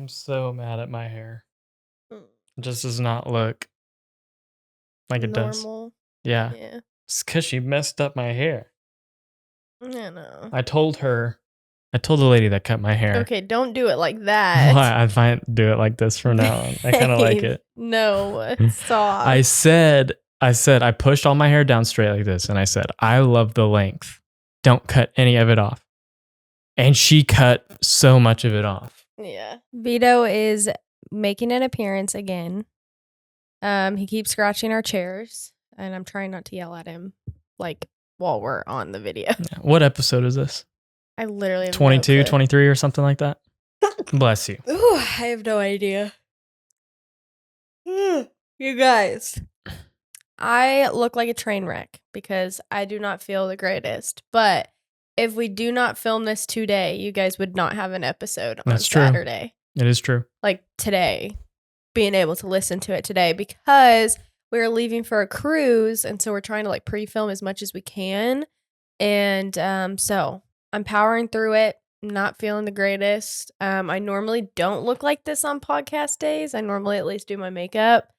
I'm so mad at my hair. Mm. It just does not look like it does. Normal. Yeah. Yeah. It's because she messed up my hair. I know. I told the lady that cut my hair. Okay, don't do it like that. Why I might do it like this from now on. I kind of like it. No, stop. I pushed all my hair down straight like this, and I said, I love the length. Don't cut any of it off. And she cut so much of it off. Yeah. Vito is making an appearance again. He keeps scratching our chairs, and I'm trying not to yell at him, like, while we're on the video. What episode is this? I literally have 22, no clue. 23 or something like that? Bless you. Ooh, I have no idea. You guys. I look like a train wreck because I do not feel the greatest. But if we do not film this today, you guys would not have an episode on Saturday. It is true. Like today, being able to listen to it today because we're leaving for a cruise. And so we're trying to like pre-film as much as we can. And so I'm powering through it. Not feeling the greatest. I normally don't look like this on podcast days. I normally at least do my makeup.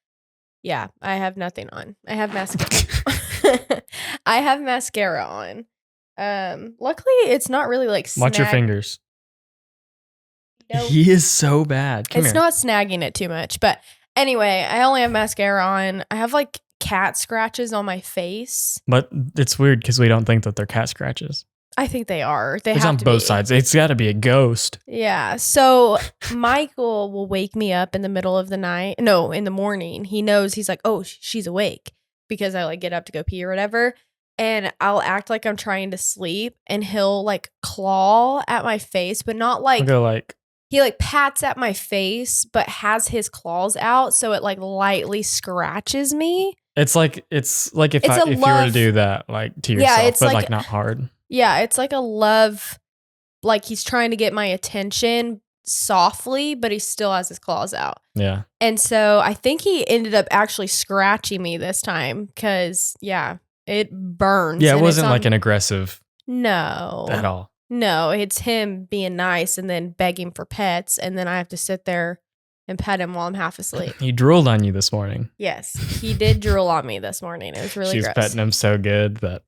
Yeah, I have nothing on. I have mascara. I have mascara on. Luckily it's not really like Watch your fingers. Nope. He is so bad. Come it's here. not snagging it too much. But anyway, I only have mascara on. I have like cat scratches on my face. But it's weird because we don't think that they're cat scratches. I think they are. They it's have on to both be. sides. It's got to be a ghost. Yeah. So Michael will wake me up in the middle of the night. No, in the morning. He knows, he's like, oh, she's awake because I like get up to go pee or whatever. And I'll act like I'm trying to sleep and he'll like claw at my face, but not like, he like pats at my face, but has his claws out. So it like lightly scratches me. It's like if you were to do that like to yourself, but like not hard. Yeah, it's like a love, like he's trying to get my attention softly, but he still has his claws out. Yeah. And so I think he ended up actually scratching me this time because, yeah, it burns. Yeah, it wasn't like an aggressive. No. At all. No, it's him being nice and then begging for pets. And then I have to sit there and pet him while I'm half asleep. He drooled on you this morning. Yes, he did drool on me this morning. It was really gross. She's petting him so good that.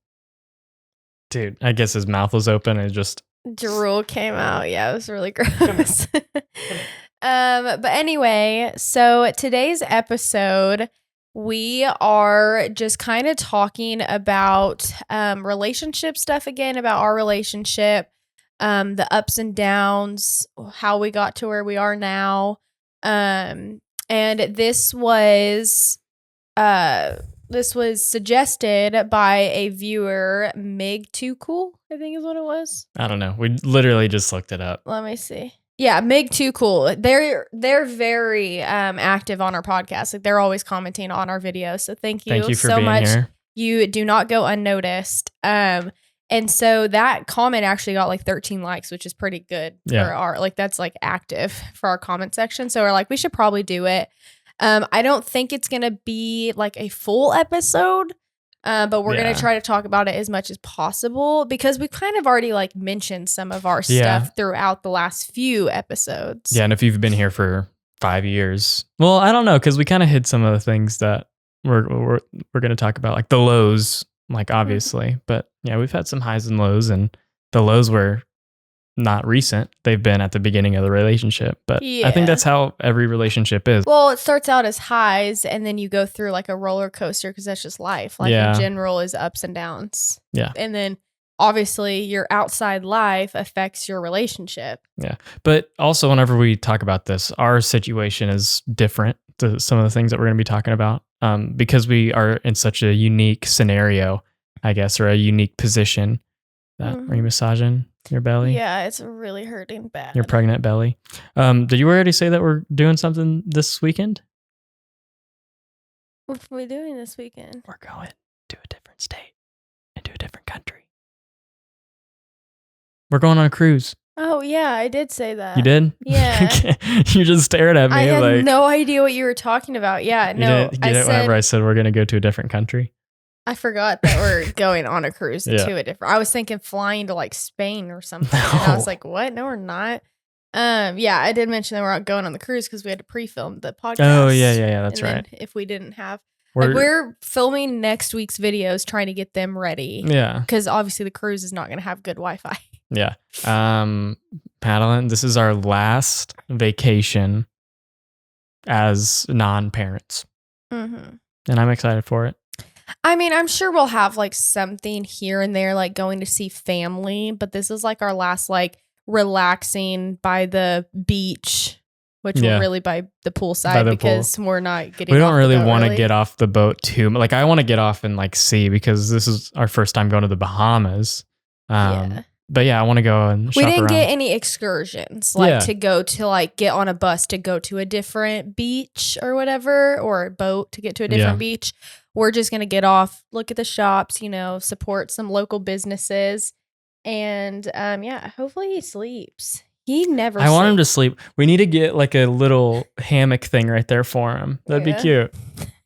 Dude, I guess his mouth was open and just drool came out. Yeah, it was really gross. But anyway, so today's episode, we are just kind of talking about relationship stuff again, about our relationship, the ups and downs, how we got to where we are now. And this was suggested by a viewer, Meg Too Cool, I think is what it was. I don't know. We literally just looked it up. Let me see. Yeah, Meg Too Cool. They're very active on our podcast. Like they're always commenting on our videos. So thank you for so being much. Here. You do not go unnoticed. And so that comment actually got like 13 likes, which is pretty good for our, like that's like active for our comment section. So we're like, we should probably do it. I don't think it's going to be like a full episode, but we're going to try to talk about it as much as possible because we kind of already like mentioned some of our stuff throughout the last few episodes. Yeah. And if you've been here for 5 years, well, I don't know, because we kind of hit some of the things that we're going to talk about, like the lows, like obviously, but yeah, we've had some highs and lows, and the lows were not recent. They've been at the beginning of the relationship, but I think that's how every relationship is. Well, it starts out as highs and then you go through like a roller coaster because that's just life. Life in general is ups and downs. Yeah. And then obviously your outside life affects your relationship. Yeah. But also whenever we talk about this, our situation is different to some of the things that we're going to be talking about because we are in such a unique scenario, I guess, or a unique position. Are you massaging your belly? Yeah, it's really hurting bad. Your pregnant belly. Did you already say that we're doing something this weekend? What are we doing this weekend? We're going to a different state and to a different country. We're going on a cruise. Oh, yeah, I did say that. You did? Yeah. You just stared at me. I had no idea what you were talking about. Yeah, no. You didn't whenever I said we're going to go to a different country? I forgot that we're going on a cruise to a different. I was thinking flying to like Spain or something. No. And I was like, what? No, we're not. Yeah, I did mention that we're not going on the cruise because we had to pre-film the podcast. Oh, yeah. That's and then right. if we didn't have, we're filming next week's videos, trying to get them ready. Yeah. Because obviously the cruise is not going to have good Wi-Fi. Yeah. Madeline, this is our last vacation as non-parents. Mm-hmm. And I'm excited for it. I mean, I'm sure we'll have like something here and there, like going to see family, but this is like our last like relaxing by the beach, which we're really by the poolside because we're not getting. We don't really want to get off the boat too. Like I want to get off and like see because this is our first time going to the Bahamas. But yeah, I want to go and shop We didn't around. get any excursions like to go to like get on a bus to go to a different beach or whatever, or a boat to get to a different beach. We're just going to get off, look at the shops, support some local businesses. And hopefully he sleeps. He never I want him to sleep. We need to get like a little hammock thing right there for him. That'd be cute.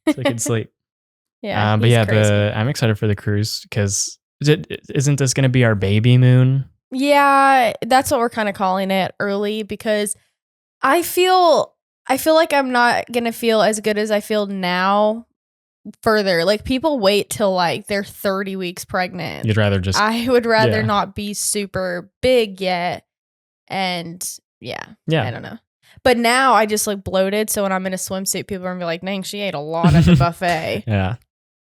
So he can sleep. Yeah. But yeah, I'm excited for the cruise because isn't this going to be our baby moon? Yeah, that's what we're kind of calling it early because I feel like I'm not going to feel as good as I feel now further. Like people wait till like they're 30 weeks pregnant. You'd rather just I would rather not be super big yet. And yeah, I don't know. But now I just look bloated. So when I'm in a swimsuit, people are gonna be like, dang, she ate a lot at the buffet. Yeah.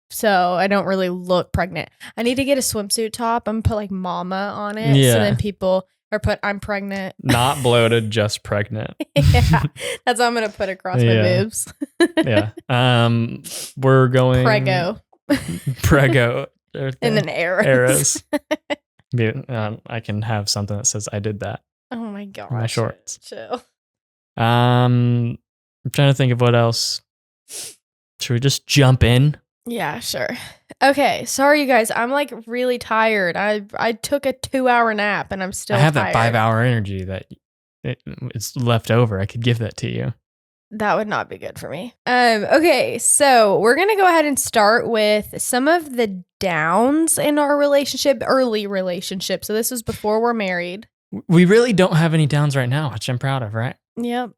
So I don't really look pregnant. I need to get a swimsuit top. I'm gonna put like mama on it. Yeah. So then people are I'm pregnant. Not bloated, just pregnant. Yeah. That's what I'm gonna put across my boobs. Yeah. We're going Prego. And then arrows. I can have something that says I did that. Oh my god. My shorts. Chill. I'm trying to think of what else. Should we just jump in? Yeah, sure. Okay, sorry you guys. I'm like really tired. I took a 2-hour nap and I'm still I have tired. that 5-hour energy that it's left over. I could give that to you. That would not be good for me. Okay, so we're gonna go ahead and start with some of the downs in our relationship, early relationship. So this was before we're married. We really don't have any downs right now, which I'm proud of, right? Yep.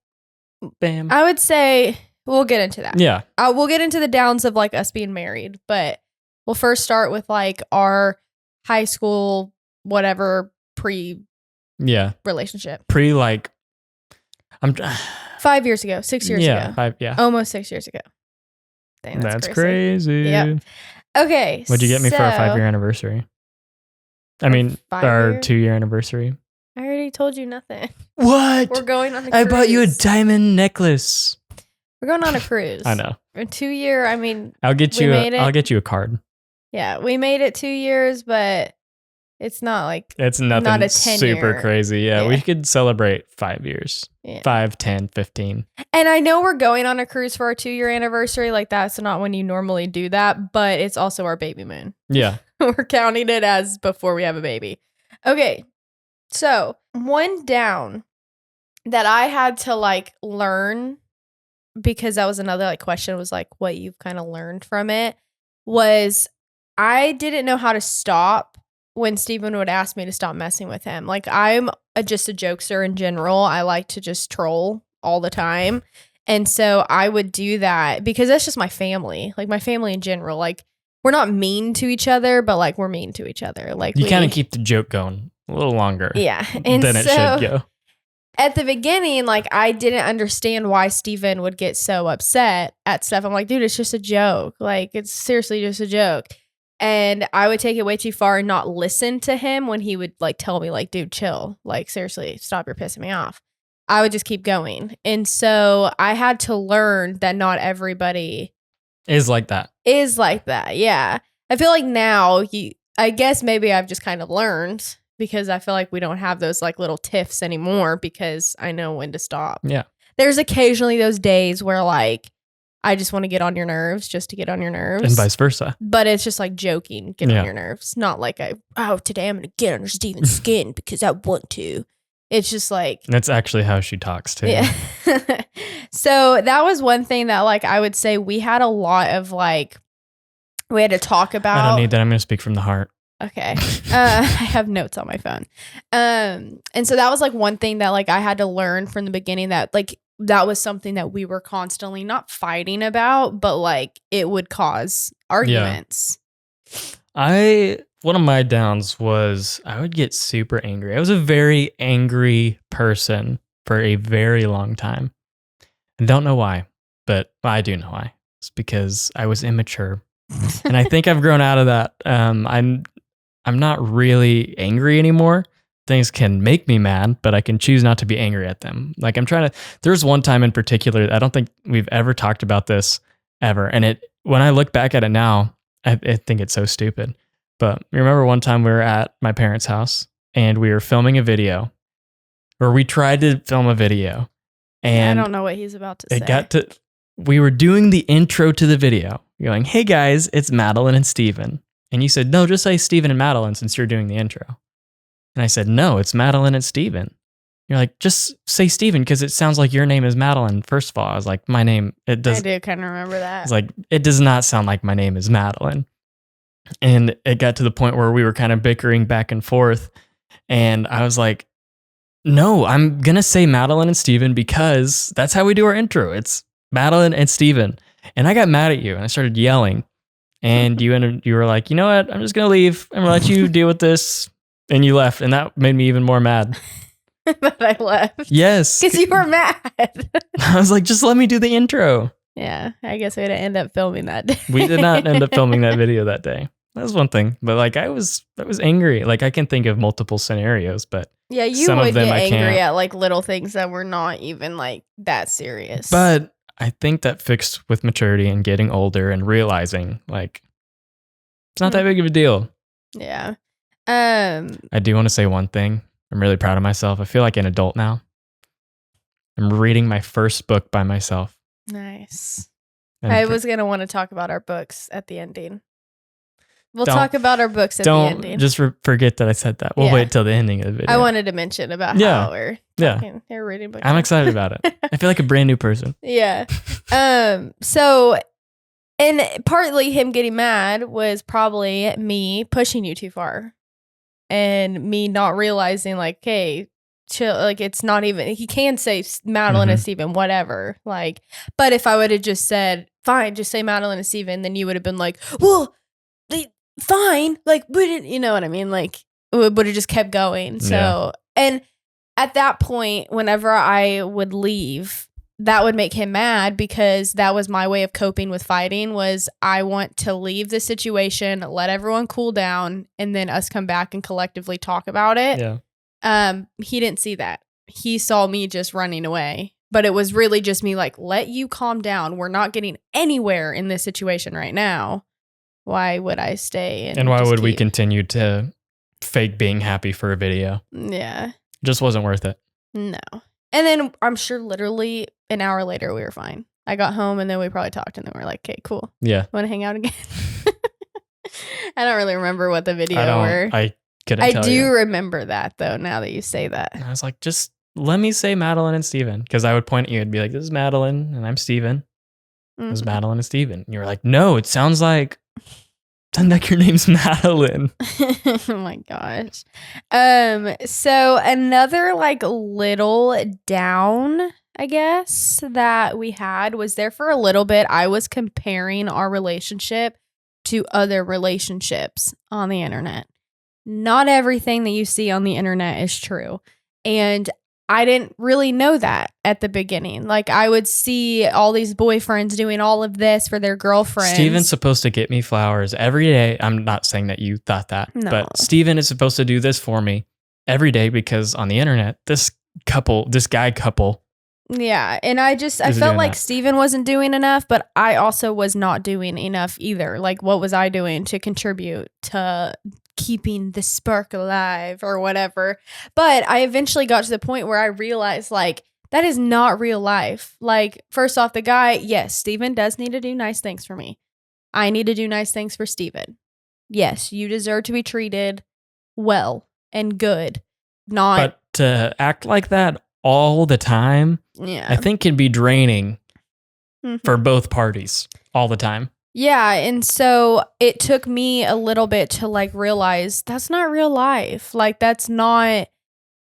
Bam. I would say we'll get into that. Yeah. We'll get into the downs of like us being married, but we'll first start with like our high school, whatever relationship. I'm 5 years ago, 6 years ago. Almost 6 years ago. Dang, that's crazy. Yep. Okay. What'd you get me for our 5-year anniversary? I mean, our 2-year anniversary. I already told you nothing. What? We're going on a cruise. I bought you a diamond necklace. We're going on a cruise. I know. A 2-year, I mean, I'll get you a card. Yeah, we made it 2 years, but it's not like it's nothing not a 10-year. Super crazy. Yeah, we could celebrate 5 years. Yeah. 5, 10, 15. And I know we're going on a cruise for our 2-year anniversary. Like that's not when you normally do that, but it's also our baby moon. Yeah. We're counting it as before we have a baby. Okay. So one down that I had to like learn, because that was another like question, was like what you've kind of learned from it, was I didn't know how to stop when Steven would ask me to stop messing with him. Like I'm just a jokester in general. I like to just troll all the time. And so I would do that because that's just my family. Like my family in general. Like we're not mean to each other, but like we're mean to each other. Like you kind of keep the joke going a little longer. Yeah. And than it should go. At the beginning, like I didn't understand why Steven would get so upset at stuff. I'm like, dude, it's just a joke. Like it's seriously just a joke. And I would take it way too far and not listen to him when he would like tell me like, dude, chill. Like seriously, stop, you're pissing me off. I would just keep going. And so I had to learn that not everybody is like that. Yeah. I feel like now I guess maybe I've just kind of learned because I feel like we don't have those like little tiffs anymore because I know when to stop. Yeah. There's occasionally those days where like I just want to get on your nerves just to get on your nerves. And vice versa. But it's just like joking, get on your nerves. Not like today I'm going to get under Steven's skin because I want to. It's just like. That's actually how she talks too. Yeah. So that was one thing that like I would say we had a lot of like, we had to talk about. I don't need that. I'm going to speak from the heart. Okay. I have notes on my phone. And so that was like one thing that like I had to learn from the beginning, that like that was something that we were constantly not fighting about, but like it would cause arguments. One of my downs was I would get super angry. I was a very angry person for a very long time. I don't know why, but I do know why. It's because I was immature. And I think I've grown out of that. I'm not really angry anymore. Things can make me mad, but I can choose not to be angry at them. Like there's one time in particular, I don't think we've ever talked about this ever. And when I look back at it now, I think it's so stupid. But you remember one time we were at my parents' house and we were filming a video, or we tried to film a video. And I don't know what he's about to say. We were doing the intro to the video, going, "Hey guys, it's Madeline and Steven." And you said, "No, just say Steven and Madeline since you're doing the intro." And I said, "No, it's Madeline and Steven." You're like, "Just say Steven because it sounds like your name is Madeline." First of all, I was like, "My name, it does." I do kind of remember that. It's like, it does not sound like my name is Madeline. And it got to the point where we were kind of bickering back and forth. And I was like, "No, I'm going to say Madeline and Steven because that's how we do our intro. It's Madeline and Steven." And I got mad at you and I started yelling. And you were like, "You know what? I'm just going to leave. I'm going to let you deal with this." And you left. And that made me even more mad. That I left? Yes. Because you were mad. I was like, "Just let me do the intro." Yeah, I guess we didn't end up filming that day. We did not end up filming that video that day. That was one thing. But like I was angry. Like I can think of multiple scenarios, but yeah, you some would of them get I angry can't. at like little things that were not even like that serious. But I think that fixed with maturity and getting older and realizing like it's not that big of a deal. Yeah. I do want to say one thing. I'm really proud of myself. I feel like an adult now. I'm reading my first book by myself. Nice. And I was going to want to talk about our books at the ending. We'll talk about our books at the ending. Don't just forget that I said that. We'll wait till the ending of the video. I wanted to mention about how we're talking. We're reading books. I'm excited about it. I feel like a brand new person. Yeah. So, and partly him getting mad was probably me pushing you too far. And me not realizing like, hey, chill, like it's not even, he can say Madeline and Steven, whatever. Like, but if I would have just said, fine, just say Madeline and Steven, then you would have been like, well, fine. Like, wouldn't, you know what I mean? Like, it would have just kept going. So, and at that point, whenever I would leave, that would make him mad because that was my way of coping with fighting. Was I want to leave the situation, let everyone cool down, and then us come back and collectively talk about it. Yeah. He didn't see that. He saw me just running away, but it was really just me like, let you calm down. We're not getting anywhere in this situation right now. Why would I stay? And why would we continue to fake being happy for a video? Yeah. Just wasn't worth it. No. And then I'm sure literally an hour later we were fine. I got home and then we probably talked and then we are like, okay, cool. Yeah. Want to hang out again? I don't really remember what the video were. I couldn't tell you. I do remember that though, now that you say that. And I was like, just let me say Madeline and Steven. Because I would point at you and be like, this is Madeline and I'm Steven. This is Madeline and Steven. And you were like, no, it sounds like your name's Madeline. Oh my gosh. So another like little down, I guess, that we had was there for a little bit. I was comparing our relationship to other relationships on the internet. Not everything that you see on the internet is true. And I didn't really know that at the beginning. Like I would see all these boyfriends doing all of this for their girlfriends. Steven's supposed to get me flowers every day. I'm not saying that you thought that, but Steven is supposed to do this for me every day because on the internet, this guy couple. Yeah. And I felt like Steven wasn't doing enough, but I also was not doing enough either. Like what was I doing to contribute to keeping the spark alive or whatever? But I eventually got to the point where I realized like that is not real life. Like first off, the guy, yes, Steven does need to do nice things for me. I need to do nice things for Steven. Yes, you deserve to be treated well and good. But to act like that all the time, I think can be draining for both parties all the time. Yeah, and so it took me a little bit to like realize that's not real life. Like that's not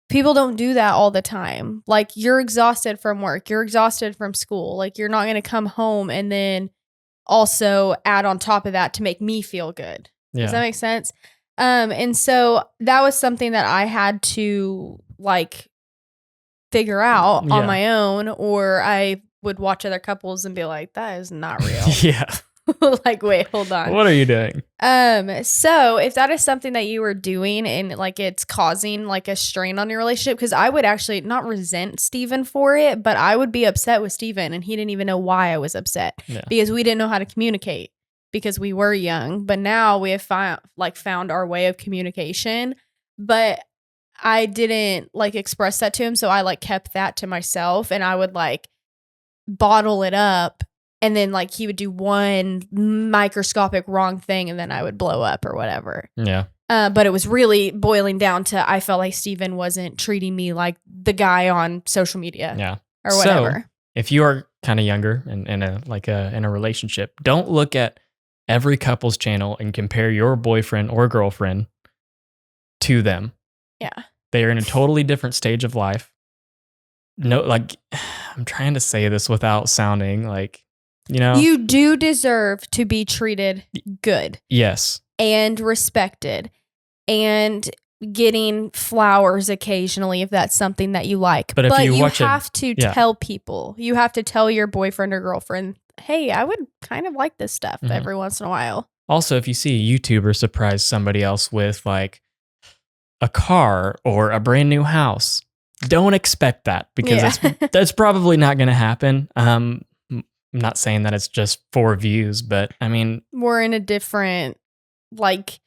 people don't do that all the time. Like you're exhausted from work, you're exhausted from school. Like you're not going to come home and then also add on top of that to make me feel good. Does that Yeah. make sense? And so that was something that I had to like figure out on Yeah. my own, or I would watch other couples and be like, that is not real. Yeah. Like, wait, hold on. What are you doing? So if that is something that you were doing and like it's causing like a strain on your relationship, because I would actually not resent Steven for it, but I would be upset with Steven and he didn't even know why I was upset because we didn't know how to communicate because we were young. But now we have found our way of communication. But I didn't like express that to him. So I like kept that to myself and I would like bottle it up. And then like he would do one microscopic wrong thing and then I would blow up or whatever. Yeah. But it was really boiling down to I felt like Steven wasn't treating me like the guy on social media. Yeah. Or whatever. So, if you are kind of younger and in a relationship, don't look at every couple's channel and compare your boyfriend or girlfriend to them. Yeah. They are in a totally different stage of life. No, like I'm trying to say this without sounding like, you do deserve to be treated good. Yes. And respected and getting flowers occasionally if that's something that you like. But if you have to tell people, you have to tell your boyfriend or girlfriend, hey, I would kind of like this stuff every once in a while. Also, if you see a YouTuber surprise somebody else with like a car or a brand new house, don't expect that because that's probably not going to happen. I'm not saying that it's just for views, but I mean, we're in a different, like,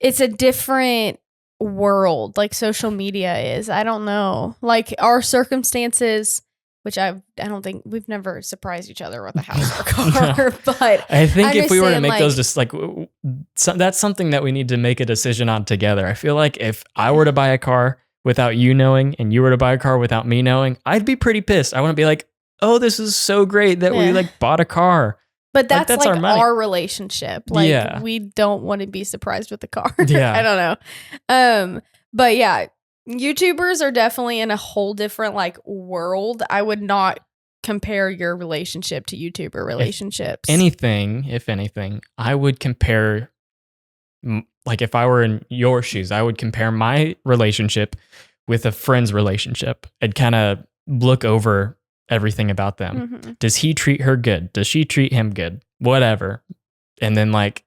it's a different world, like social media is. I don't know. Like our circumstances, which I don't think we've never surprised each other with a house or car, No. but I think if we were to saying, make like, those just like, that's something that we need to make a decision on together. I feel like if I were to buy a car without you knowing and you were to buy a car without me knowing, I'd be pretty pissed. I wouldn't be like, oh, this is so great that we like bought a car. But that's like our relationship. Like we don't want to be surprised with the car. Yeah. I don't know. But yeah, YouTubers are definitely in a whole different like world. I would not compare your relationship to YouTuber relationships. If anything, I would compare, like if I were in your shoes, I would compare my relationship with a friend's relationship and kind of look over everything about them. Mm-hmm. Does he treat her good? Does she treat him good? Whatever. And then like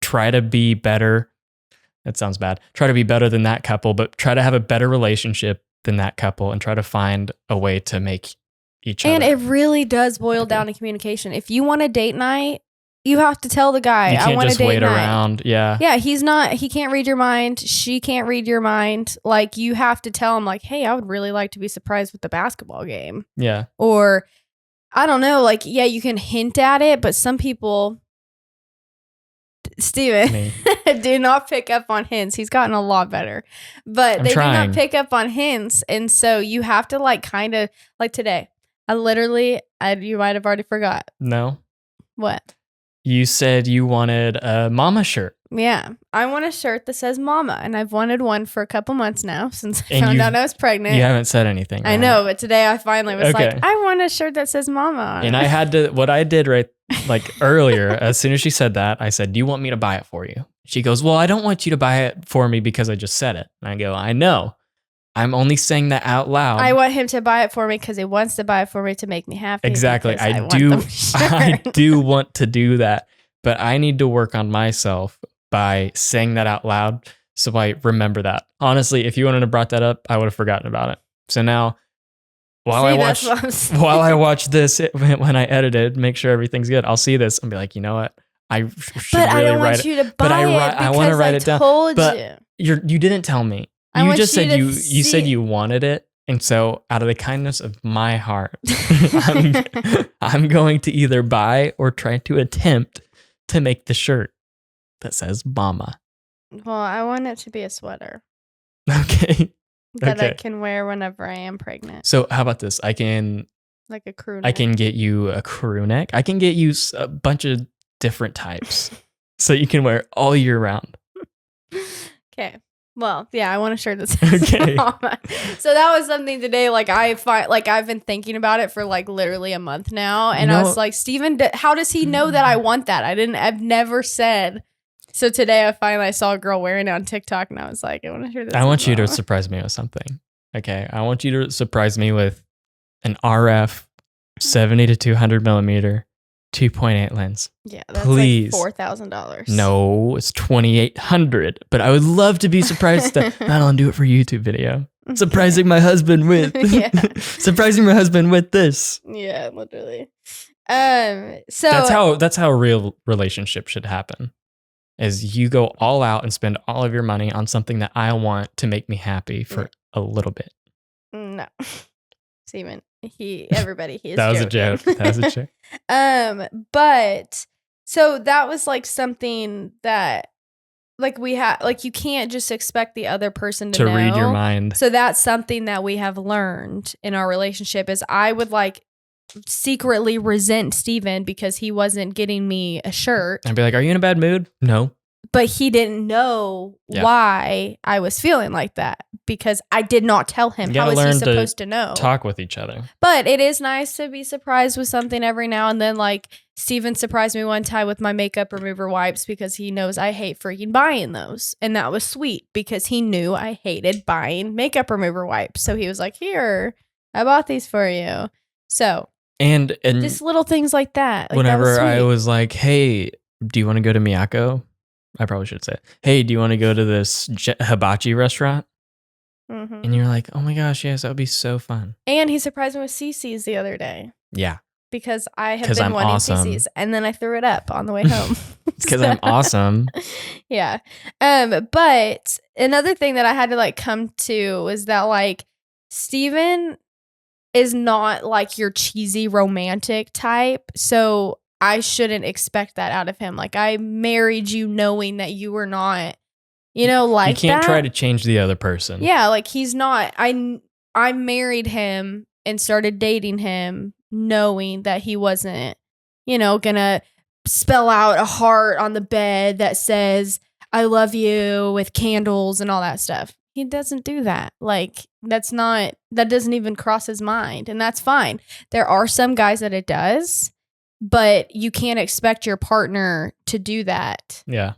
try to be better. That sounds bad. Try to be better than that couple, but try to have a better relationship than that couple and try to find a way to make each other. And it really does boil down to communication. If you want a date night, you have to tell the guy, you can't I want just a date wait night. Around. Yeah. Yeah. He can't read your mind. She can't read your mind. Like you have to tell him like, hey, I would really like to be surprised with the basketball game. Yeah. Or I don't know. Like, yeah, you can hint at it, but some people, Steven, do not pick up on hints. He's gotten a lot better, but they do not pick up on hints. And so you have to like kind of like today, you might have already forgot. No. What? You said you wanted a mama shirt. Yeah. I want a shirt that says mama. And I've wanted one for a couple months now since I found out I was pregnant. You haven't said anything. I know, but today I finally was like, I want a shirt that says mama. And I had to, what I did right like earlier, as soon as she said that, I said, do you want me to buy it for you? She goes, well, I don't want you to buy it for me because I just said it. And I go, I know. I'm only saying that out loud. I want him to buy it for me because he wants to buy it for me to make me happy. Exactly. I do want to do that, but I need to work on myself by saying that out loud so I remember that. Honestly, if you wouldn't have brought that up, I would have forgotten about it. So now, while I watch this when I edit it, make sure everything's good. I'll see this and be like, you know what? I should but really I don't write want you to buy I want to write it down. But you didn't tell me. You just said you said you wanted it, and so out of the kindness of my heart, I'm going to either buy or try to attempt to make the shirt that says "Mama." Well, I want it to be a sweater. Okay. That I can wear whenever I am pregnant. So how about this? I can like a crew neck. I can get you a crew neck. I can get you a bunch of different types so you can wear all year round. Okay. Well, yeah, I want to share this. Okay. So that was something today. Like I've been thinking about it for like literally a month now, and I was like, Steven, how does he know that I want that? I've never said. So today I saw a girl wearing it on TikTok, and I was like, I want to share this. I want you to surprise me with something. Okay, I want you to surprise me with an RF 70 to 200 millimeter 2.8 lens. Yeah, that's please. Like $4,000. No, it's 2,800. But I would love to be surprised that Madeline do it for a YouTube video. Surprising my husband with surprising my husband with this. Yeah, literally. So that's how a real relationship should happen. Is you go all out and spend all of your money on something that I want to make me happy for a little bit. No. Steven, everybody, he is that was joking. a joke. That was a joke. But so that was like something that like we have, like you can't just expect the other person to know. Read your mind. So that's something that we have learned in our relationship is I would like secretly resent Steven because he wasn't getting me a shirt. I'd be like, are you in a bad mood? No. But he didn't know why I was feeling like that because I did not tell him. How is he supposed to know? Talk with each other. But it is nice to be surprised with something every now and then. Like Steven surprised me one time with my makeup remover wipes because he knows I hate freaking buying those. And that was sweet because he knew I hated buying makeup remover wipes. So he was like, here, I bought these for you. So and just little things like that. Like, whenever that I was like, hey, do you want to go to Miyako? I probably should say it. Hey, do you want to go to this hibachi restaurant? Mm-hmm. And you're like, oh my gosh, yes, that would be so fun. And he surprised me with CC's the other day. Yeah. Because I have been wanting CC's and then I threw it up on the way home. It's because I'm awesome. Yeah. But another thing that I had to like come to was that like Steven is not like your cheesy romantic type. So I shouldn't expect that out of him. Like I married you knowing that you were not, like that. You can't try to change the other person. Yeah, like he's not. I married him and started dating him knowing that he wasn't, gonna spell out a heart on the bed that says I love you with candles and all that stuff. He doesn't do that. Like that doesn't even cross his mind, and that's fine. There are some guys that it does. But you can't expect your partner to do that. Yeah.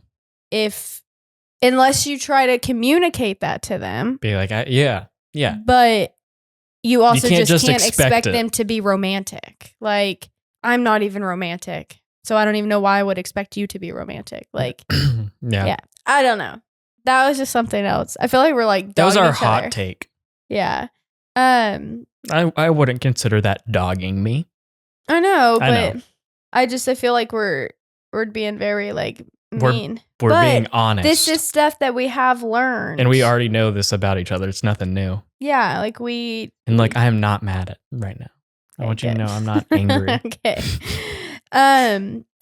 Unless you try to communicate that to them. Be like, yeah. But you also can't expect it. them to be romantic. Like, I'm not even romantic. So I don't even know why I would expect you to be romantic. Like, yeah. I don't know. That was just something else. I feel like we're like that was our hot other. Take. Yeah. I wouldn't consider that dogging me. I know, but I feel like we're being very like mean. We're being honest. This is stuff that we have learned. And we already know this about each other. It's nothing new. Yeah, like I am not mad at right now. I want you to know I'm not angry. Okay.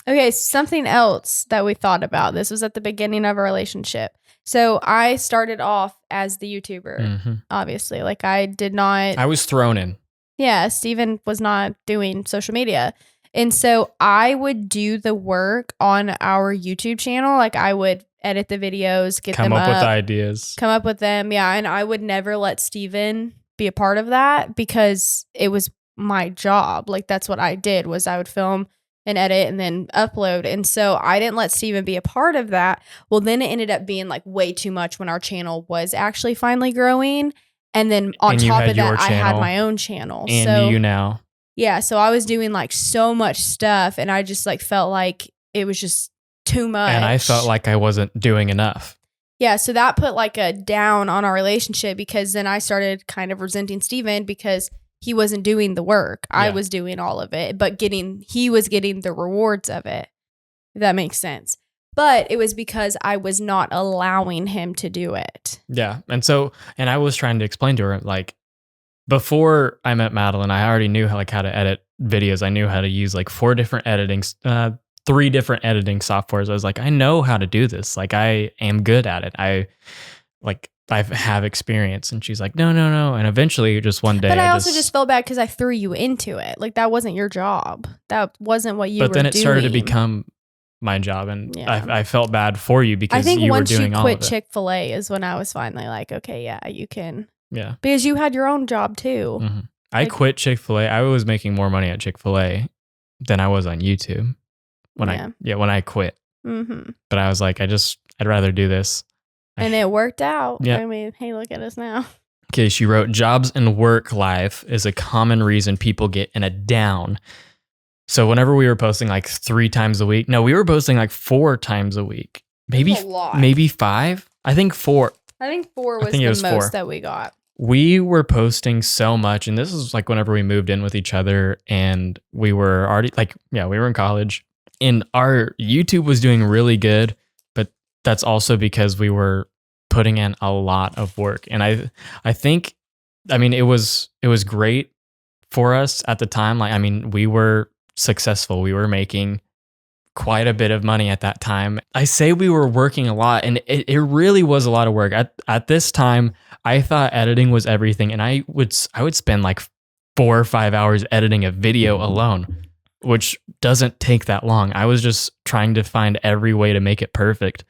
Okay, something else that we thought about. This was at the beginning of our relationship. So I started off as the YouTuber, obviously. Like I was thrown in. Yeah, Steven was not doing social media. And so I would do the work on our YouTube channel. Like I would edit the videos, come up with ideas. Come up with them. Yeah. And I would never let Steven be a part of that because it was my job. Like that's what I did was I would film and edit and then upload. And so I didn't let Steven be a part of that. Well, then it ended up being like way too much when our channel was actually finally growing. And then on top of that, I had my own channel. And you now. Yeah. So I was doing like so much stuff and I just like felt like it was just too much. And I felt like I wasn't doing enough. Yeah. So that put like a down on our relationship because then I started kind of resenting Steven because he wasn't doing the work. Yeah. I was doing all of it, but he was getting the rewards of it. If that makes sense. But it was because I was not allowing him to do it. Yeah. And I was trying to explain to her, like, before I met Madeline, I already knew how to edit videos. I knew how to use like 3 different editing softwares. I was like, I know how to do this. Like, I am good at it. I have experience. And she's like, no. And eventually just one day. But I also just felt bad because I threw you into it. Like, that wasn't your job. That wasn't what you were doing. But then it started to become my job, and Yeah. I felt bad for you I because think you were once you doing all of quit it. Chick-fil-A is when I was finally like, okay, yeah, you can. Yeah. Because you had your own job too. Mm-hmm. I Like- quit Chick-fil-A. I was making more money at Chick-fil-A than I was on YouTube when I quit. Mm-hmm. But I was like, I'd rather do this. And it worked out. Yeah. I mean, hey, look at us now. Okay, she wrote, jobs and work life is a common reason people get in a down. So whenever we were posting like 3 times a week, no, we were posting like 4 times a week. Maybe That's a lot. maybe 5. I think 4. I think 4 I was think it the was most 4. that we got. We were posting so much, and this is like whenever we moved in with each other, and we were already we were in college, and our YouTube was doing really good, but that's also because we were putting in a lot of work. And I think, I mean, it was great for us at the time. Like, I mean, we were successful. We were making quite a bit of money at that time. I say we were working a lot, and it really was a lot of work. At this time, I thought editing was everything, and I would spend like 4 or 5 hours editing a video alone, which doesn't take that long. I was just trying to find every way to make it perfect.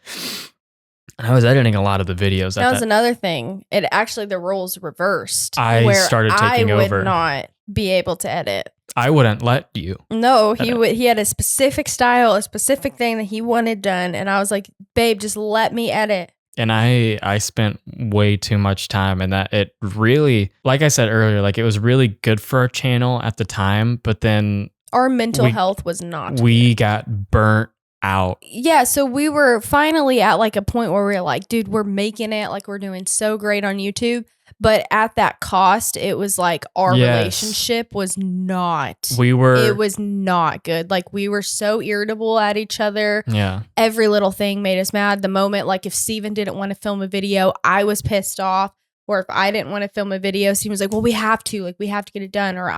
And I was editing a lot of the videos. That was another thing. It actually, the roles reversed. I started taking over. I would not be able to edit. I wouldn't let you. No, he had a specific style, a specific thing that he wanted done, and I was like, babe, just let me edit. And I spent way too much time, and that it really, like I said earlier, like it was really good for our channel at the time, but then our mental health was not. We got burnt out. Yeah, so we were finally at like a point where we were like, dude, we're making it, like we're doing so great on YouTube. But at that cost, it was like our relationship was not. It was not good. Like we were so irritable at each other. Yeah. Every little thing made us mad. The moment, like if Steven didn't want to film a video, I was pissed off. Or if I didn't want to film a video, Steven was like, well, we have to. Like we have to get it done. Or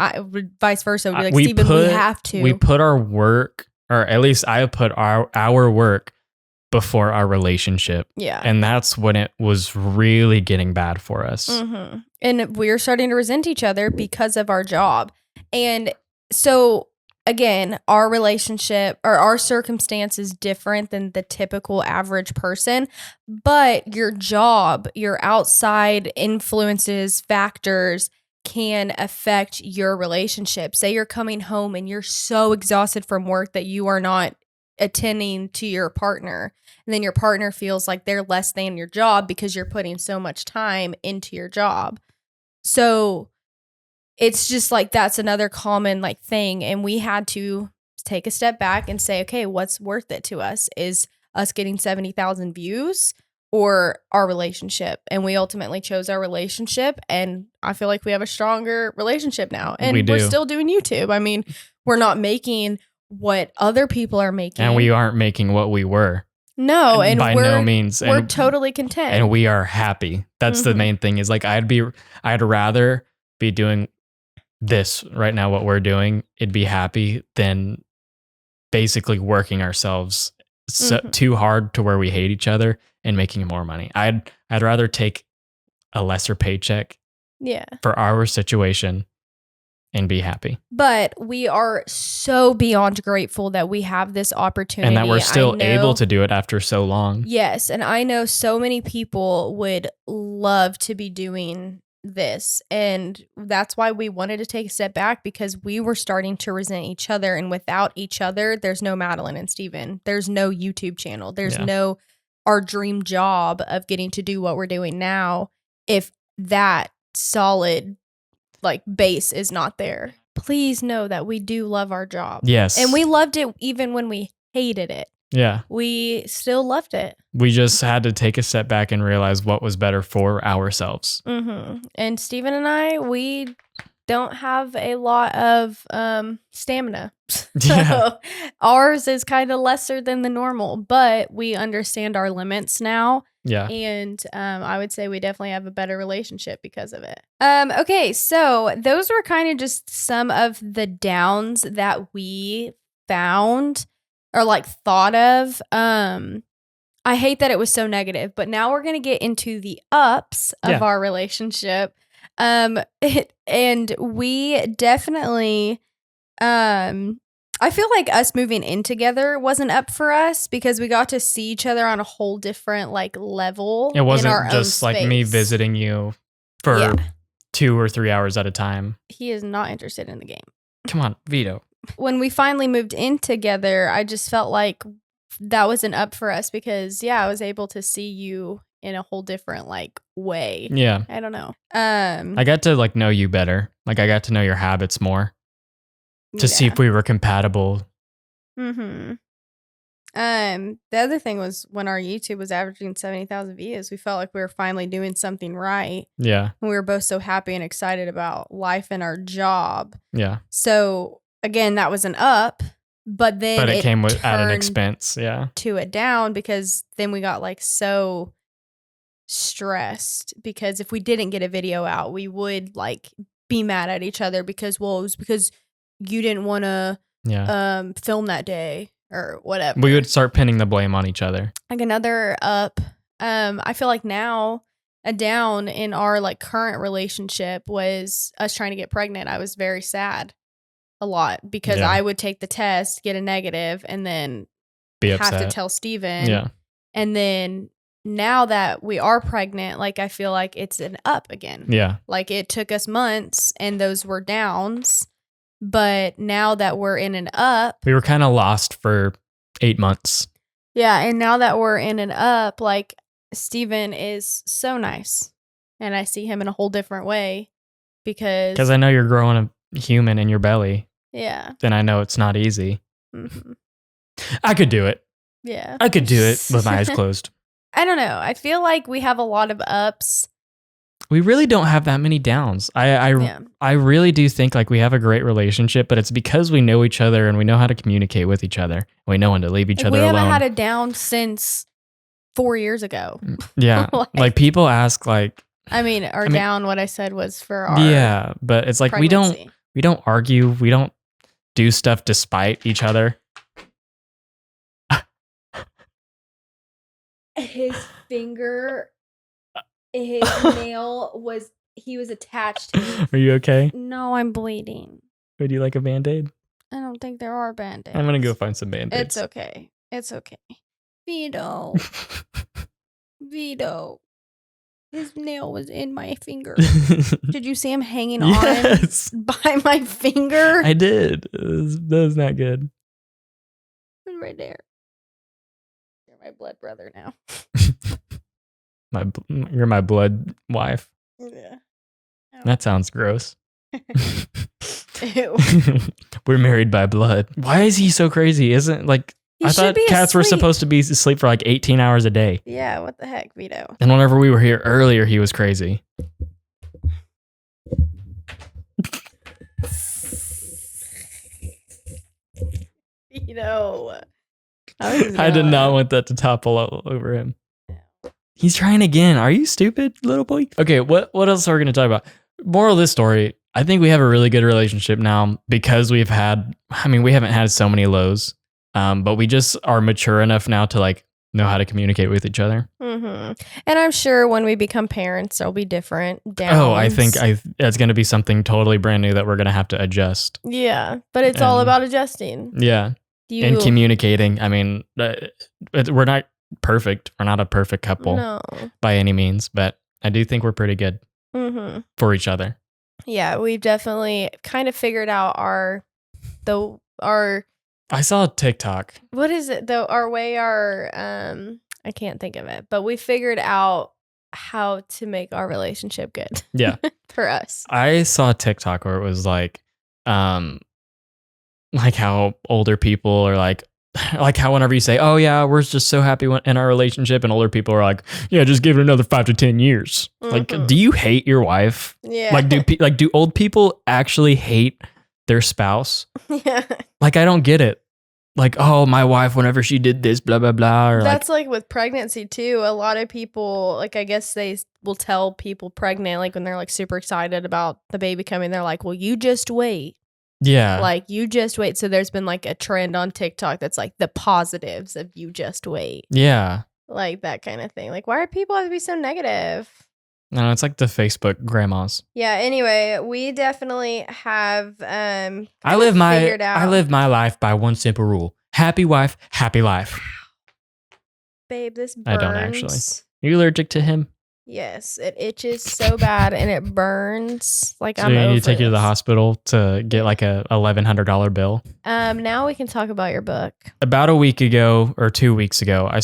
vice versa. Would be like, Steven, we have to. We put our work, or at least I put our work before our relationship. Yeah. And that's when it was really getting bad for us. Mm-hmm. And we were starting to resent each other because of our job. And so, again, our relationship or our circumstance is different than the typical average person. But your job, your outside influences, factors can affect your relationship. Say you're coming home and you're so exhausted from work that you are not attending to your partner, and then your partner feels like they're less than your job because you're putting so much time into your job. So it's just like that's another common like thing, and we had to take a step back and say, okay, what's worth it to us? Is us getting 70,000 views or our relationship? And we ultimately chose our relationship, and I feel like we have a stronger relationship now, and we're still doing YouTube. I mean, we're not making what other people are making, and we aren't making what we were. No, and by no means, we're totally content, and we are happy. That's the main thing. Is like I'd rather be doing this right now, what we're doing. It'd be happy than basically working ourselves too hard to where we hate each other and making more money. I'd rather take a lesser paycheck, for our situation, and be happy. But we are so beyond grateful that we have this opportunity. And that we're still able to do it after so long. Yes. And I know so many people would love to be doing this. And that's why we wanted to take a step back, because we were starting to resent each other. And without each other, there's no Madeline and Steven. There's no YouTube channel. There's no our dream job of getting to do what we're doing now. If that solid like base is not there. Please know that we do love our job. Yes. And we loved it even when we hated it. Yeah. We still loved it. We just had to take a step back and realize what was better for ourselves. Mm-hmm. And Steven and I, we don't have a lot of stamina. So ours is kind of lesser than the normal, but we understand our limits now. Yeah. And I would say we definitely have a better relationship because of it. Okay, so those were kind of just some of the downs that we found or like thought of. I hate that it was so negative, but now we're going to get into the ups of our relationship. And we definitely I feel like us moving in together wasn't up for us because we got to see each other on a whole different like level. It wasn't in our just own like me space. visiting you for 2 or 3 hours at a time. He is not interested in the game. Come on, Vito. When we finally moved in together, I just felt like that wasn't up for us because I was able to see you in a whole different like way. Yeah. I don't know. I got to like know you better. Like I got to know your habits more to see if we were compatible. Mm-hmm. The other thing was when our YouTube was averaging 70,000 views, we felt like we were finally doing something right. Yeah. We were both so happy and excited about life and our job. Yeah. So again, that was an up, but then it came at an expense. Yeah. To a down because then we got like so stressed because if we didn't get a video out, we would like be mad at each other because it was because you didn't want to film that day or whatever. We would start pinning the blame on each other. Like another up. I feel like now a down in our like current relationship was us trying to get pregnant. I was very sad a lot because I would take the test, get a negative, and then be upset. Have to tell Steven. Yeah. And then now that we are pregnant, like I feel like it's an up again. Yeah. Like it took us months and those were downs. But now that we're in an up. We were kind of lost for 8 months. Yeah. And now that we're in an up, like Steven is so nice. And I see him in a whole different way because I know you're growing a human in your belly. Yeah. Then I know it's not easy. Mm-hmm. I could do it. Yeah. I could do it with my eyes closed. I don't know. I feel like we have a lot of ups. We really don't have that many downs. I really do think like we have a great relationship, but it's because we know each other and we know how to communicate with each other. We know when to leave each other alone. We haven't had a down since 4 years ago. Yeah. like people ask like. I mean, down what I said was for our Yeah, but it's like pregnancy. we don't argue. We don't do stuff despite each other. His finger, his nail was attached to me. Are you okay? No, I'm bleeding. Would you like a Band-Aid? I don't think there are Band-Aids. I'm going to go find some Band-Aids. It's okay. It's okay. Vito. Vito. His nail was in my finger. Did you see him hanging on by my finger? I did. That was not good. It was right there. You're my blood brother now. You're my blood wife. Yeah. Oh. That sounds gross. Ew. We're married by blood. Why is he so crazy? Isn't like I thought cats were supposed to be asleep for like 18 hours a day. Yeah, what the heck, Vito? And whenever we were here earlier, he was crazy. Vito. I did not want that to topple over him. He's trying again. Are you stupid, little boy? Okay, what else are we going to talk about? Moral of this story, I think we have a really good relationship now because we haven't had so many lows. But we just are mature enough now to like know how to communicate with each other. Mm-hmm. And I'm sure when we become parents, it'll be different. Downs. Oh, I think it's going to be something totally brand new that we're going to have to adjust. Yeah, but it's all about adjusting. Yeah, and communicating. I mean, we're not perfect. We're not a perfect couple by any means, but I do think we're pretty good for each other. Yeah, we've definitely kind of figured out our. I saw a TikTok. What is it though? I can't think of it, but we figured out how to make our relationship good. Yeah. For us. I saw a TikTok where it was like how older people are like how whenever you say, "Oh yeah, we're just so happy in our relationship," and older people are like, "Yeah, just give it another 5 to 10 years." Like, do you hate your wife? Yeah. Like do old people actually hate their spouse? Yeah. Like, I don't get it. Like, oh, my wife, whenever she did this, blah, blah, blah. Or that's like with pregnancy too. A lot of people, like, I guess they will tell people pregnant, like when they're like super excited about the baby coming, they're like, well, you just wait. Yeah. Like, you just wait. So there's been like a trend on TikTok that's like the positives of you just wait. Yeah. Like that kind of thing. Like, why do people have to be so negative? No, it's like the Facebook grandmas. Yeah, anyway, we definitely have I kinda live figured out. my life by one simple rule. Happy wife, happy life. Babe, this I don't actually. burns. Are you allergic to him? Yes, it itches so bad and it burns. Like So I'm you over need to take you to the this. hospital to get like a $1,100 bill. Now we can talk about your book. About a week ago or 2 weeks ago, I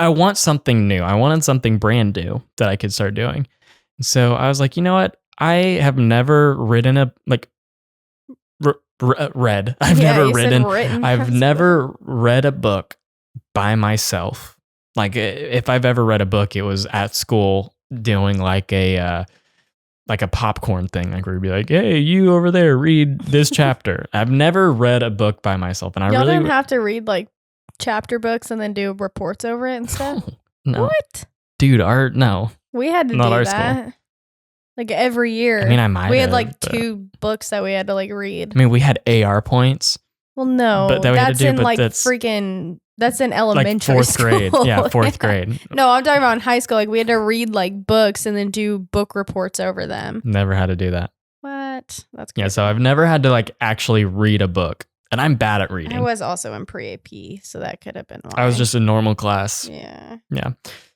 want something new. I wanted something brand new that I could start doing. So I was like, you know what? I have never written a like read. I've Yeah, never you said written. written. I've never read a book by myself. Like if I've ever read a book, it was at school doing like a popcorn thing, like where you'd be like, "Hey, you over there, read this chapter." I've never read a book by myself, and I Y'all really didn't have to read like chapter books and then do reports over it and stuff. no, What? dude, no. We had to Not do our that. school. Like every year. I mean, I might. We had have, like but- 2 books that we had to like read. I mean, we had AR points, Well, no, but that we had to that's do, in but like that's freaking. That's in like elementary fourth school. grade. Yeah, fourth grade. No, I'm talking about in high school. Like we had to read like books and then do book reports over them. Never had to do that. What? That's Yeah, crazy. so I've never had to like actually read a book, and I'm bad at reading. I was also in pre-AP, so that could have been why. I was just a normal class. Yeah. Yeah.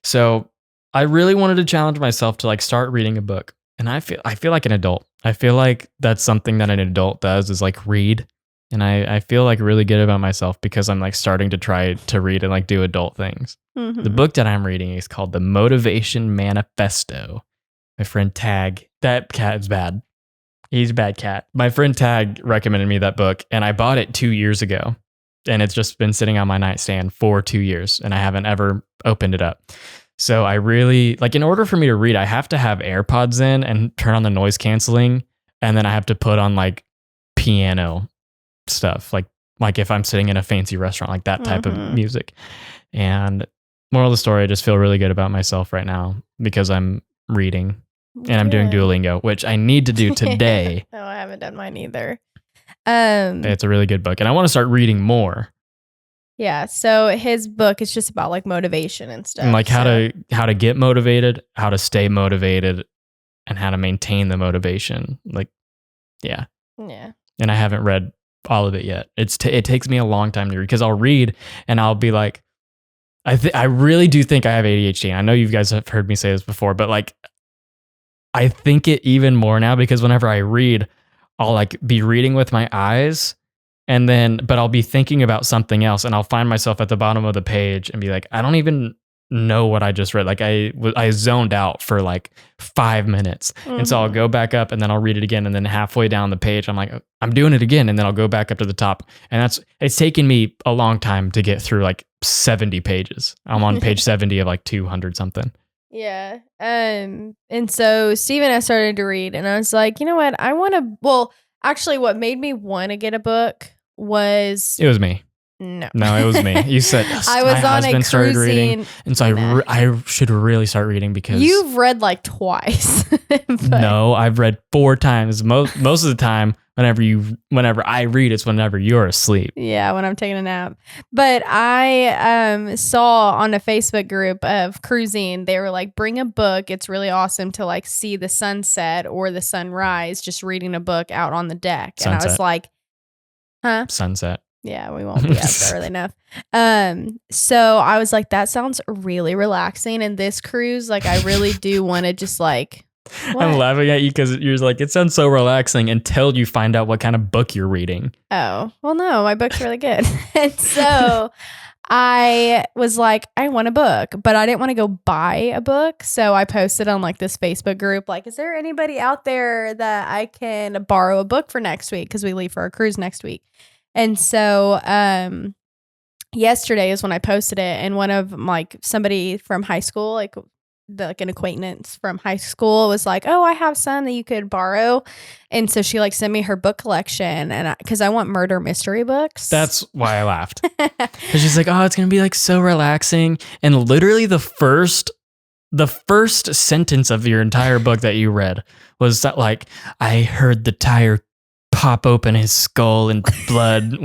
So I really wanted to challenge myself to like start reading a book. And I feel like an adult. I feel like that's something that an adult does is like read. And I feel like really good about myself because I'm like starting to try to read and like do adult things. Mhm. The book that I'm reading is called The Motivation Manifesto. My friend Tag, that cat is bad. He's a bad cat. My friend Tag recommended me that book and I bought it 2 years ago. And it's just been sitting on my nightstand for 2 years and I haven't ever opened it up. So I really, like, in order for me to read, I have to have AirPods in and turn on the noise canceling. And then I have to put on like piano stuff, like if I'm sitting in a fancy restaurant, like that type of music. And moral of the story, I just feel really good about myself right now because I'm reading and I'm doing Good. Duolingo, which I need to do today. No, I haven't done mine either. It's a really good book and I want to start reading more. Yeah, so his book is just about like motivation and stuff. And like how so- to get motivated, how to stay motivated, and how to maintain the motivation. Like, yeah. Yeah. And I haven't read all of it yet. It takes me a long time to read because I'll read and I'll be like, I really do think I have ADHD. I know you guys have heard me say this before, but like, I think it even more now because whenever I read, I'll like be reading with my eyes but I'll be thinking about something else and I'll find myself at the bottom of the page and be like, I don't even know what I just read. Like I zoned out for like 5 minutes. And so I'll go back up and then I'll read it again. And then halfway down the page, I'm like, I'm doing it again. And then I'll go back up to the top. And it's taken me a long time to get through like 70 pages. I'm on page 70 of like 200 something. Yeah. And so Steven, I started to read and I was like, you know what? Actually what made me want to get a book was It was me. no, it was me. You said I was my on a husband started reading, cruising. and so I should really start reading because You've read like twice. but- no, I've read 4 times. Most of the time, whenever I read, it's whenever you're asleep. Yeah, when I'm taking a nap. But I saw on a Facebook group of cruising, they were like, bring a book. It's really awesome to like see the sunset or the sunrise, just reading a book out on the deck. And I was Sunset. like, huh? Sunset. Yeah, we won't be up there early enough. So I was like, that sounds really relaxing. And this cruise, like, I really do want to just like. What? I'm laughing at you because you're like, it sounds so relaxing until you find out what kind of book you're reading. Oh, well, no, my book's really good. And so I was like, I want a book, but I didn't want to go buy a book. So I posted on like this Facebook group, like, is there anybody out there that I can borrow a book for next week? Because we leave for our cruise next week. And so yesterday is when I posted it. And one of like somebody from high school, like an acquaintance from high school was like, oh, I have some that you could borrow. And so she like sent me her book collection and because I want murder mystery books. That's why I laughed. Because she's like, oh, it's going to be like so relaxing. And literally the first sentence of your entire book that you read was that like, I heard the tire pop open his skull and blood.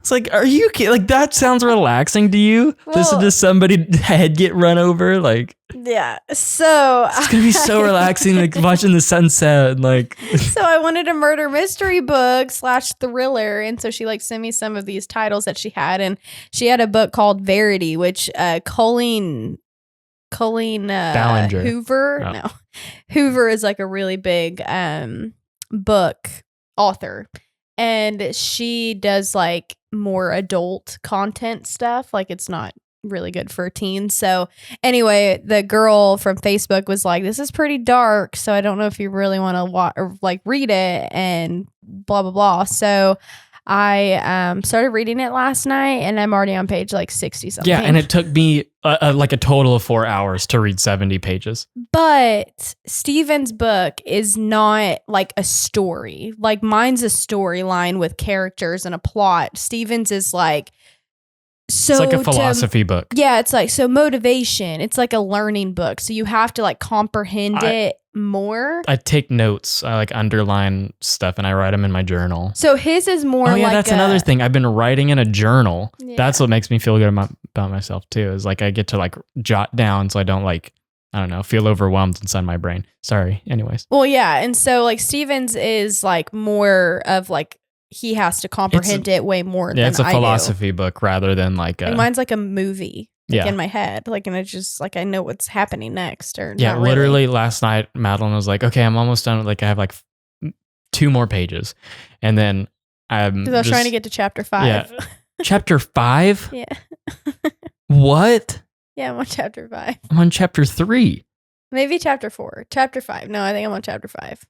It's like, are you kidding? Like, that sounds relaxing to you? Just to somebody's head get run over? Like, yeah. So it's gonna be so relaxing, like watching the sunset. Like, so I wanted a murder mystery book / thriller, and so she like sent me some of these titles that she had, and she had a book called Verity, which Colleen Ballinger. Hoover. Oh. No, Hoover is like a really big book author, and she does like more adult content stuff. Like, it's not really good for teens. So anyway, the girl from Facebook was like, this is pretty dark, so I don't know if you really want to read it, and blah blah blah. So I started reading it last night, and I'm already on page like 60 something. Yeah, and it took me like a total of 4 hours to read 70 pages. But Steven's book is not like a story. Like, mine's a storyline with characters and a plot. Steven's is like, so it's like a philosophy book. Yeah, it's like, so motivation. It's like a learning book. So you have to like comprehend it more. I take notes. I like underline stuff and I write them in my journal. So his is more like that's another thing. I've been writing in a journal. Yeah. That's what makes me feel good about myself too, is like I get to like jot down so I don't like, I don't know, feel overwhelmed inside my brain. Sorry. Anyways. Well, yeah. And so like Steven's is like more of like, he has to comprehend it way more than I do. Yeah, it's a philosophy book rather than like mine's like a movie in my head. Like, and it's just like, I know what's happening next. Or yeah, not literally really. Last night, Madeline was like, okay, I'm almost done. Like, I have like 2 more pages. And then I'm because I was trying to get to chapter 5. Yeah. Chapter 5? Yeah. What? Yeah, I'm on chapter 5. I'm on chapter 3. Maybe chapter 4. Chapter 5. No, I think I'm on chapter 5.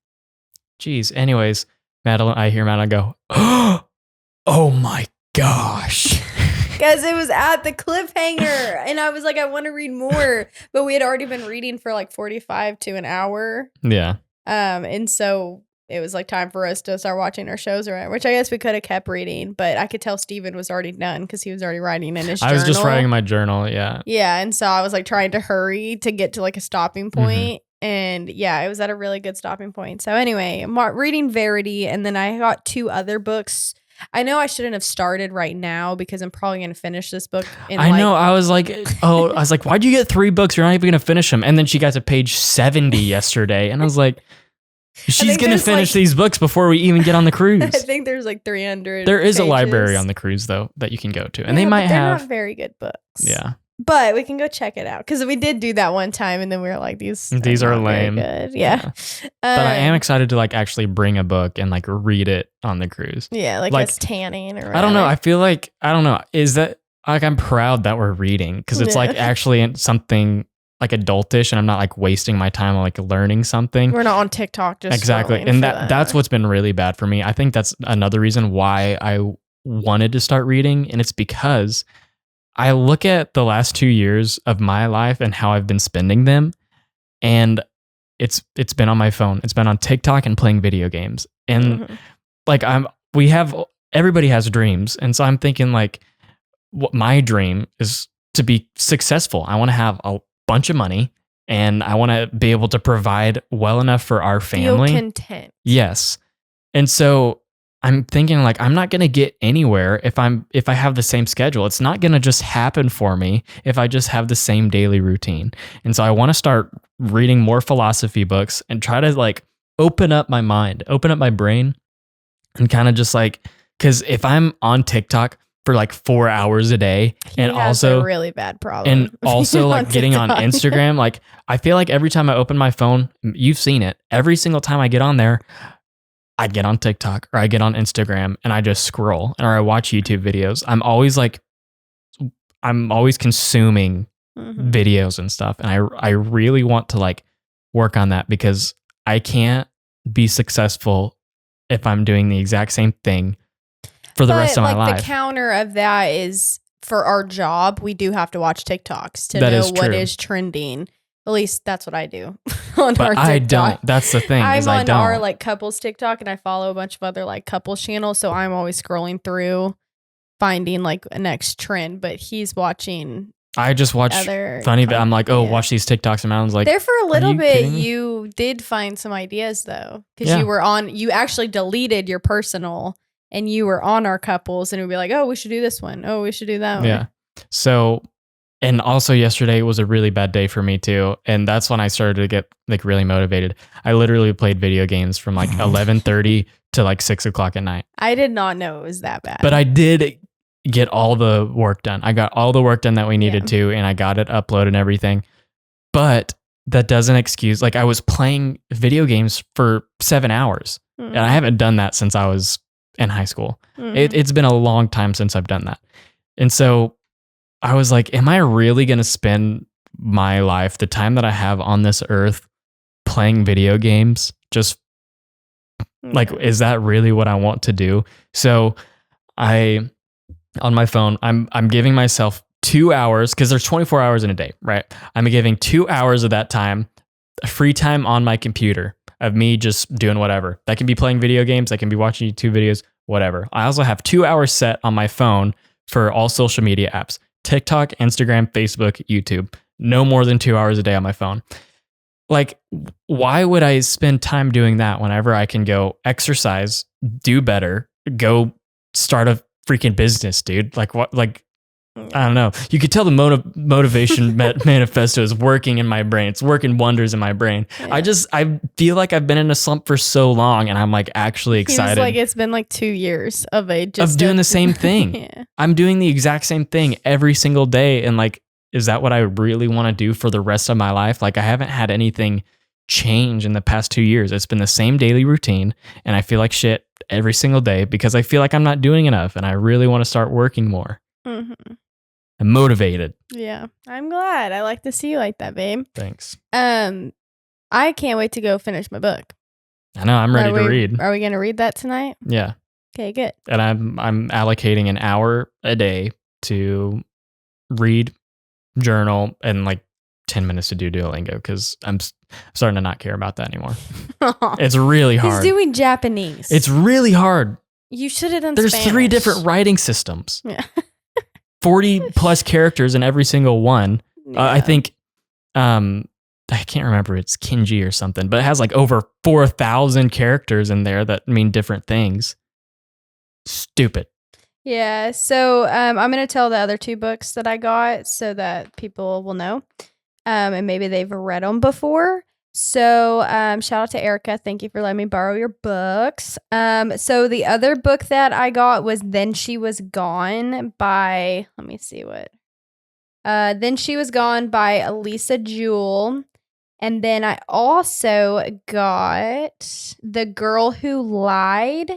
Jeez. Anyways, I hear Madeline go, oh my gosh. Because it was at the cliffhanger. And I was like, I want to read more. But we had already been reading for like 45 to an hour. Yeah. And so it was like time for us to start watching our shows around, which I guess we could have kept reading. But I could tell Steven was already done because he was already writing in his journal. I was just writing in my journal. Yeah. Yeah. And so I was like trying to hurry to get to like a stopping point. And yeah, it was at a really good stopping point. So anyway, I'm reading Verity, and then I got 2 other books. I know I shouldn't have started right now because I'm probably going to finish this book. I know. I was like, why'd you get 3 books? You're not even going to finish them. And then she got to page 70 yesterday. And I was like, she's going to finish these books before we even get on the cruise. I think there's like 300. There is pages. a library on the cruise though that you can go to. And yeah, they might they're have not very good books. Yeah. But we can go check it out because we did do that one time, and then we were like, "These are lame." Good. Yeah, but I am excited to like actually bring a book and like read it on the cruise. Yeah, like it's tanning or whatever. I don't know. I feel like Is that like I'm proud that we're reading because it's like actually something like adultish, and I'm not like wasting my time on like learning something. We're not on TikTok just exactly, and that's what's been really bad for me. I think that's another reason why I wanted to start reading, and it's because I look at the last 2 years of my life and how I've been spending them, and it's been on my phone. It's been on TikTok and playing video games. And like everybody has dreams. And so I'm thinking like what my dream is to be successful. I want to have a bunch of money and I want to be able to provide well enough for our family. Feel content. Yes. And so I'm thinking like I'm not going to get anywhere if I have the same schedule. It's not going to just happen for me if I just have the same daily routine. And so I want to start reading more philosophy books and try to like open up my mind, open up my brain, and kind of just like, cuz if I'm on TikTok for like 4 hours a day and also a really bad problem. And also like getting on Instagram, like I feel like every time I open my phone, you've seen it, every single time I get on there, I get on TikTok or I get on Instagram and I just scroll or I watch YouTube videos. I'm always consuming videos and stuff. And I really want to like work on that because I can't be successful if I'm doing the exact same thing for the rest of my life. The counter of that is for our job, we do have to watch TikToks to that know is what is trending. At least that's what I do on our TikTok. I don't. That's the thing. I'm on our like couples TikTok and I follow a bunch of other like couples channels. So I'm always scrolling through finding like a next trend, but he's watching I just watch other funny, but I'm like, oh, yeah. watch these TikToks, and I was like, there for a little you bit, kidding me? you did find some ideas though, because Yeah. you actually deleted your personal and you were on our couples, and it would be like, oh, we should do this one. Oh, we should do that Yeah. one. So, and also yesterday was a really bad day for me too, and that's when I started to get like really motivated. I literally played video games from like 11:30 to like 6 o'clock at night. I did not know it was that bad. But I did get all the work done. I got all the work done that we needed to, and I got it uploaded and everything. But that doesn't excuse, like I was playing video games for 7 hours, and I haven't done that since I was in high school. It's been a long time since I've done that. And so I was like, am I really going to spend my life, the time that I have on this earth, playing video games? Just like, is that really what I want to do? So on my phone, I'm giving myself 2 hours, because there's 24 hours in a day, right? I'm giving 2 hours of that time, free time on my computer of me just doing whatever. That can be playing video games. I can be watching YouTube videos, whatever. I also have 2 hours set on my phone for all social media apps: TikTok, Instagram, Facebook, YouTube. No more than 2 hours a day on my phone. Like, why would I spend time doing that whenever I can go exercise, do better, go start a freaking business, dude? Like, what? Like, I don't know. You could tell the motivation manifesto is working in my brain. It's working wonders in my brain. Yeah. I feel like I've been in a slump for so long, and I'm like actually excited. He was like, it's been like 2 years of doing the same thing. Yeah. I'm doing the exact same thing every single day. And like, is that what I really want to do for the rest of my life? Like, I haven't had anything change in the past 2 years. It's been the same daily routine, and I feel like shit every single day because I feel like I'm not doing enough, and I really want to start working more. Mm-hmm. I'm motivated. Yeah, I'm glad. I like to see you like that, babe. Thanks. I can't wait to go finish my book. I know. I'm ready to read. Are we going to read that tonight? Yeah. Okay, good. And I'm allocating an hour a day to read, journal, and like 10 minutes to do Duolingo, because I'm starting to not care about that anymore. It's really hard. He's doing Japanese. It's really hard. You should have done There's Spanish. 3 different writing systems. Yeah. 40 plus characters in every single one. Yeah. I think, I can't remember, it's Kinji or something, but it has like over 4,000 characters in there that mean different things. Stupid. Yeah, so I'm going to tell the other 2 books that I got so that people will know, and maybe they've read them before. So shout out to Erica. Thank you for letting me borrow your books. So the other book that I got was Then She Was Gone by, let me see what. Then She Was Gone by Elisa Jewell. And then I also got The Girl Who Lied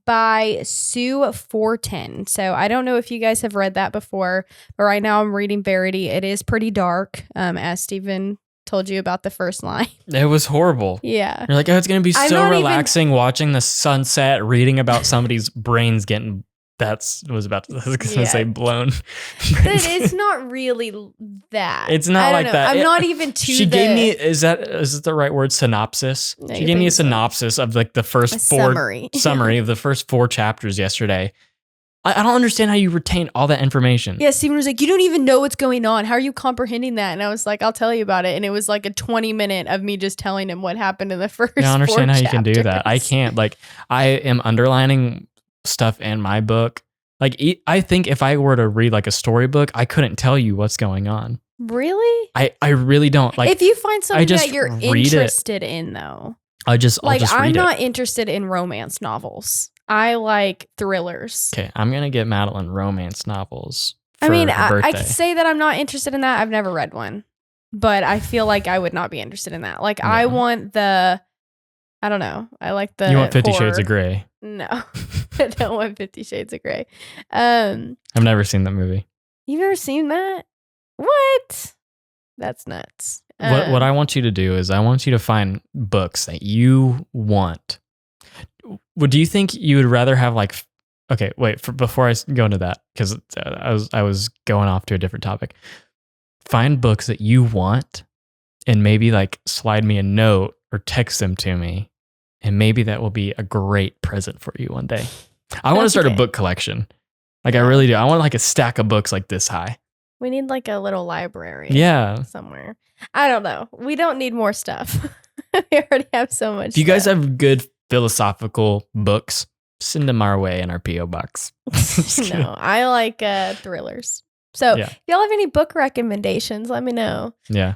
by Sue Fortin. So I don't know if you guys have read that before, but right now I'm reading Verity. It is pretty dark, as Stephen told you about the first line. It was horrible. Yeah. You're like, oh, it's going to be I'm so not relaxing watching the sunset, reading about somebody's brains getting, I was going to say blown. But it's not really that. It's not like that. I'm not even too She gave me, is it the right word? Synopsis? No, She gave me a synopsis of like the first summary of the first 4 chapters yesterday. I don't understand how you retain all that information. Yeah, Steven was like, you don't even know what's going on. How are you comprehending that? And I was like, I'll tell you about it. And it was like a 20-minute of me just telling him what happened in the first 4 I don't understand how you can do that. chapters. I can't. Like, I am underlining stuff in my book. Like, I think if I were to read like a storybook, I couldn't tell you what's going on. Really? I really don't. Like, if you find something that you're read interested in, though. I'll just read I'm it. not interested in romance novels. I like thrillers. Okay, I'm going to get Madeline romance novels for I mean, her birthday. I could say that I'm not interested in that. I've never read one. But I feel like I would not be interested in that. Like, I want I don't know. I like the You want 50 horror. Shades of Grey. No, I don't want 50 Shades of Grey. I've never seen that movie. You've never seen that? What? That's nuts. What I want you to do is I want you to find books that you want. What do you think you would rather have? Like, okay, wait, before I go into that, because I was going off to a different topic. Find books that you want, and maybe like slide me a note or text them to me, and maybe that will be a great present for you one day. I want to start a book collection. Like, I really do. I want like a stack of books like this high. We need like a little library. Yeah. Somewhere. I don't know. We don't need more stuff. We already have so much. If you guys have good philosophical books, send them our way in our P.O. box. No, I like thrillers. So if y'all have any book recommendations, let me know. Yeah.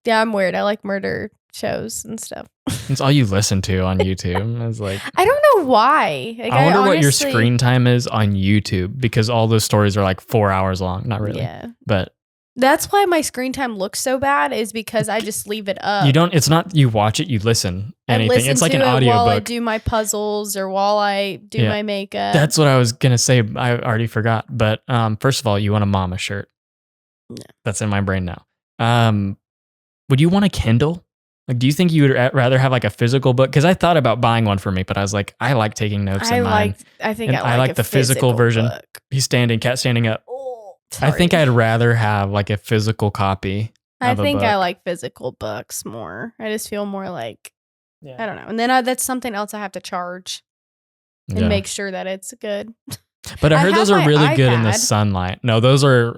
Yeah, I'm weird. I like murder shows and stuff. It's all you listen to on YouTube. I was like, I don't know why. Like, I wonder honestly, what your screen time is on YouTube, because all those stories are like 4 hours long. Not really. Yeah. But that's why my screen time looks so bad, is because I just leave it up. you don't, it's not you watch it, you listen. Anything. It's like an audiobook. While I do my puzzles or while I do my makeup. That's what I was going to say. I already forgot. But first of all, you want a mama shirt. No. That's in my brain now. Would you want a Kindle? Like, do you think you would rather have like a physical book? Because I thought about buying one for me, but I was like, I like taking notes in mine. I think I like the physical version. Book. He's cat standing up. Oh, I think I'd rather have like a physical copy. I think I like physical books more. I just feel more like, I don't know. And then that's something else I have to charge and make sure that it's good. But I heard those are really good in the sunlight. No,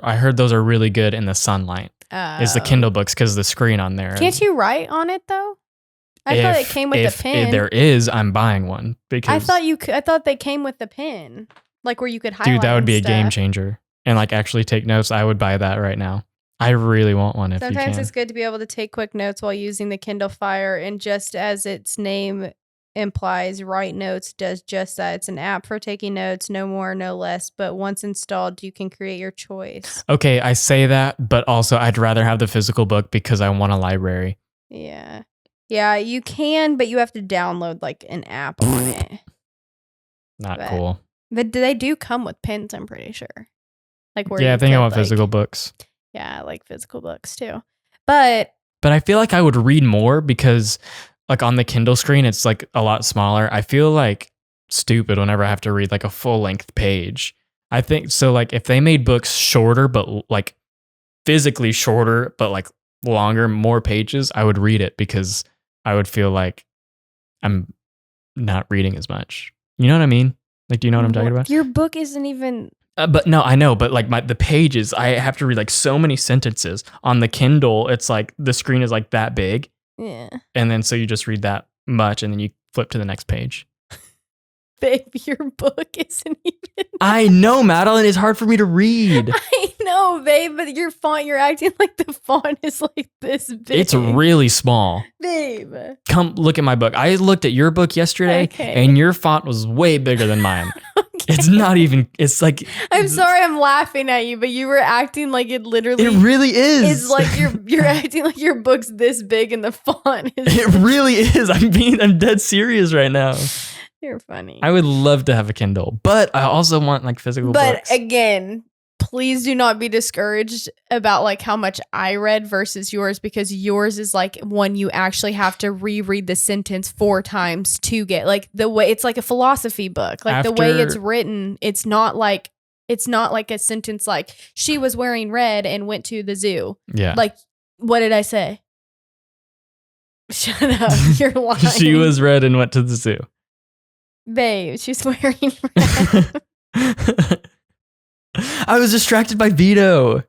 I heard those are really good in the sunlight. Is the Kindle books, because the screen on there. Can't you write on it though? I thought it came with the pen. If there is, I'm buying one, because I thought they came with the pen, like where you could highlight. Dude, that would be a game changer. And like actually take notes. I would buy that right now. I really want one. Sometimes it's good to be able to take quick notes while using the Kindle Fire, and just as its name implies, Write Notes does just that. It's an app for taking notes, no more, no less. But once installed, you can create your choice. Okay, I say that, but also I'd rather have the physical book because I want a library. Yeah. Yeah, you can, but you have to download like an app on it. Not cool. But they do come with pens, I'm pretty sure. Like where I think I want physical books. Yeah, I like physical books too. But I feel like I would read more, because like on the Kindle screen, it's like a lot smaller. I feel like stupid whenever I have to read like a full length page. I think so. Like if they made books shorter, but like physically shorter, but like longer, more pages, I would read it, because I would feel like I'm not reading as much. You know what I mean? Like, do you know what I'm talking about? Your book isn't even. But no, I know. But like the pages, I have to read like so many sentences. On the Kindle, it's like the screen is like that big. Yeah. And then so you just read that much, and then you flip to the next page. Babe, your book isn't even. I know, Madeline. It's hard for me to read. I know, babe, but your font, you're acting like the font is like this big. It's really small. Babe. Come look at my book. I looked at your book yesterday, and your font was way bigger than mine. It's not even, it's like. I'm sorry I'm laughing at you, but you were acting like it literally. It really is. It's like you're acting like your book's this big and the font is. It really is. I'm dead serious right now. You're funny. I would love to have a Kindle, but I also want like physical books. But again, please do not be discouraged about like how much I read versus yours, because yours is like one you actually have to reread the sentence 4 times to get like the way it's like a philosophy book. Like the way it's written, it's not like a sentence like she was wearing red and went to the zoo. Yeah. Like, what did I say? Shut up. You're lying. She was red and went to the zoo. Babe, she's wearing red. I was distracted by Vito.